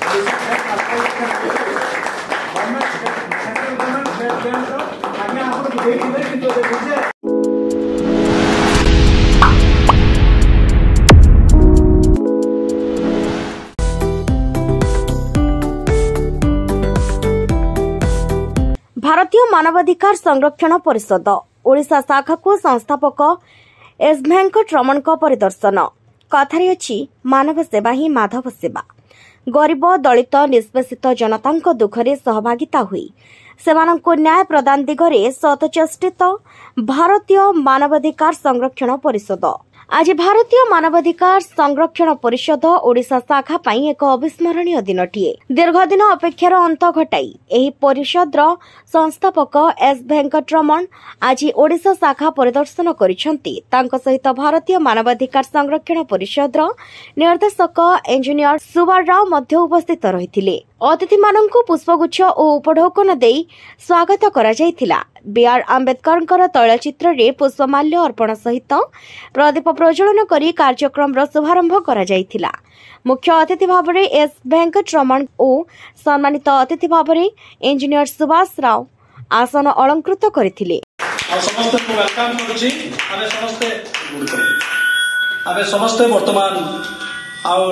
भारतीय मानवाधिकार संरक्षण परिषद ओडिशा शाखा को संस्थापक एस वेंकटरमण परिदर्शन कथारे अछि मानव सेवा ही माधव सेवा। गरीब दलित निष्पेषित जनता दुखरे सहभागिता हुई सेमानंको न्याय प्रदान दिगरे सतचेष्टित भारतीय मानवाधिकार संरक्षण परिषद आज भारतीय मानवाधिकार संरक्षण परिषद ओडिशा शाखा पाई एक अविस्मरणीय दिनटीए। दीर्घ दिन अपेक्षार अंत घटाई एही परिषदर संस्थापक एस वेंकटरमण आज ओडिशा शाखा परिदर्शन करिसेंती। तांको सहित भारतीय मानवाधिकार संरक्षण परिषदर निर्देशक इंजीनियर सुभाष राव मध्य उपस्थित रहिथिले। अतिथि मानंकु पुष्पगुच्छ और उपढौकन देई स्वागत करा जायथिला। बीआर आंबेडकर तैलचित्र रे पुष्पमाल्य अर्पण सहित प्रदीप प्रज्वलन करी कार्यक्रम शुभारंभ करा जायथिला। मुख्य अतिथि भाव में एस वेंकटरमण और सम्मानित अतिथि भाव में इंजीनियर सुभाष राव आसन अलंकृत करथिले। समस्त वर्तमान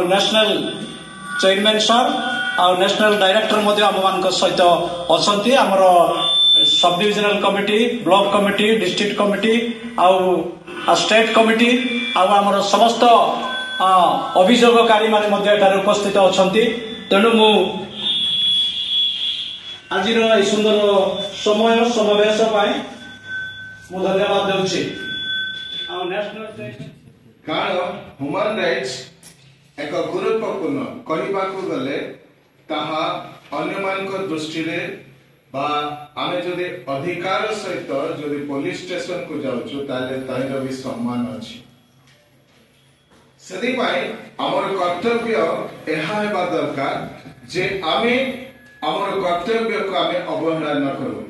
नेशनल चेयरमैन सर और नेशनल डायरेक्टर मध्य आम सहित अच्छी आमर sub divisional committee block committee district committee आउ स्टेट कमिटी आमर समस्त अभियोगकारी माने उपस्थित अच्छा। तेणु मु आज सुंदर समय समावेश मु धन्यवाद देउछि। ह्यूमन राइट्स एक गुरुत्वपूर्ण कहवाक गले ताहा अन्य दृष्टि बा आमे जदि अधिकार सहित जदि पुलिस स्टेशन को जाउछु ताले ताइर भी सम्मान अछि। सेति पाई हमर कर्तव्य एहा हेबा दरकार जे आमे हमर कर्तव्य को आमे अवहेला न करू।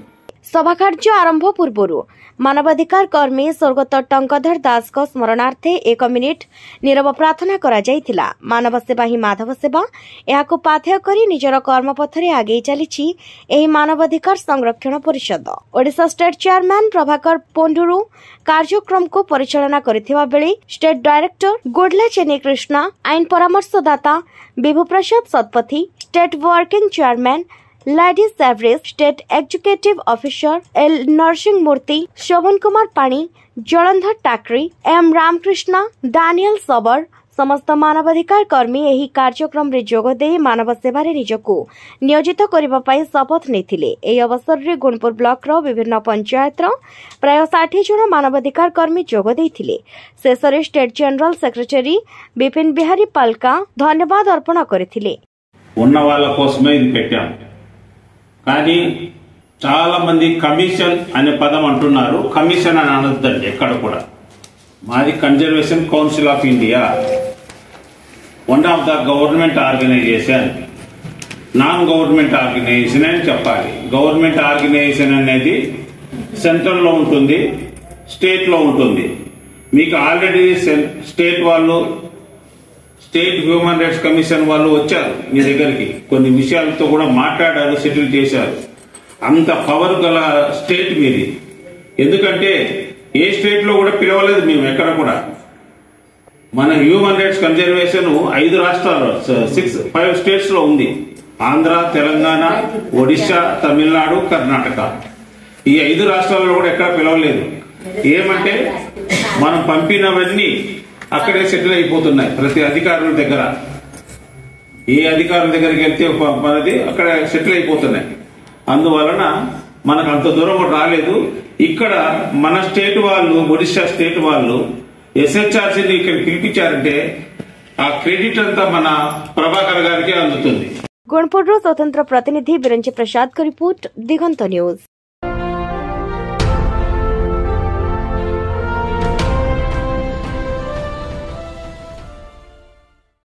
सभा कार्य आरंभ पूर्व मानवाधिकार कर्मी स्वर्गत टंकधर दास को स्मरणार्थे 1 मिनिट नीरव प्रार्थना करा जायथिला। मानव सेवा ही माधव सेवा एहाको पाथेय करी निजर कर्मपथरे आगे चलीछि एही मानवाधिकार संरक्षण परिषद। ओडिशा स्टेट चेयरमैन प्रभाकर पोंडुरु कार्यक्रम को परिचालना करथिबा बेले स्टेट डायरेक्टर गोडला चेनी कृष्णा, आईन परामर्शदाता Vibhu Prasad Satpathy, state working chairman लेडीज एवरेज, state executive officer L Narasimha Murthy, Shobhan Kumar Pani, Jalandhar Takri, M Ramakrishna, Daniel Sabar समस्त मानवाधिकार कर्मी एही कार्यक्रम रे जोग दे मानव सेवा रे निजको नियोजित करिबा पई शपथ नेथिले। एही अवसर रे गुणपुर ब्लॉक रो विभिन्न पंचायत रो प्राय 60 जन मानवाधिकार कर्मी जोग देथिले। शेषरे state general secretary Bipin Bihari Palka धन्यवाद अर्पण करथिले। ఉన్న వాళ్ళ కోసమే ఇది పెట్టాం కానీ చాలా మంది కమిషన్ అనే పదం అంటున్నారు। కమిషన్ అని అనొద్దండి ఎక్కడ కూడా। మాది conservation council of India, one of the government organisation, non government organisation అని చెప్పాలి। గవర్నమెంట్ ఆర్గనైజేషన్ అనేది సెంట్రల్ లో ఉంటుంది, స్టేట్ లో ఉంటుంది। మీకు ఆల్రెడీ స్టేట్ వాళ్ళు స్టేట్ హ్యూమన్ రైట్స్ కమిషన్ వాళ్ళు వచ్చారు మీ దగ్గరికి, కొన్ని విషయాలతో కూడా మాట్లాడారు, సెటిల్ చేశారు। అంత పవర్ గల స్టేట్ మీది। ఎందుకంటే ఏ స్టేట్ లో కూడా పిలవలేదు మేము ఎక్కడ కూడా। మన హ్యూమన్ రైట్స్ కన్జర్వేషన్ 5 రాష్ట్రాల్లో 5 స్టేట్స్ లో ఉంది। ఆంధ్ర, తెలంగాణ, ఒడిశా, తమిళనాడు, కర్ణాటక। ఈ 5 రాష్ట్రాల్లో కూడా ఎక్కడ పిలవలేదు। ఏమంటే మనం పంపినవన్నీ అక్కడే సెటిల్ అయిపోతున్నాయి ప్రతి అధికారుల దగ్గర। ఏ అధికారుల దగ్గరికి వెళ్తే మనది అక్కడ సెటిల్ అయిపోతున్నాయి। అందువలన మనకు అంత దూరం రాలేదు। ఇక్కడ మన స్టేట్ వాళ్ళు, ఒడిశా స్టేట్ వాళ్ళు ఎస్హెచ్ఆర్సీని ఇక్కడ పిలిపించారంటే ఆ క్రెడిట్ అంతా మన ప్రభాకర్ గారికి అందుతుంది। गुणपुर स्वतंत्र प्रतिनिधि बिरंची प्रसाद का रिपोर्ट दिगंत न्यूज।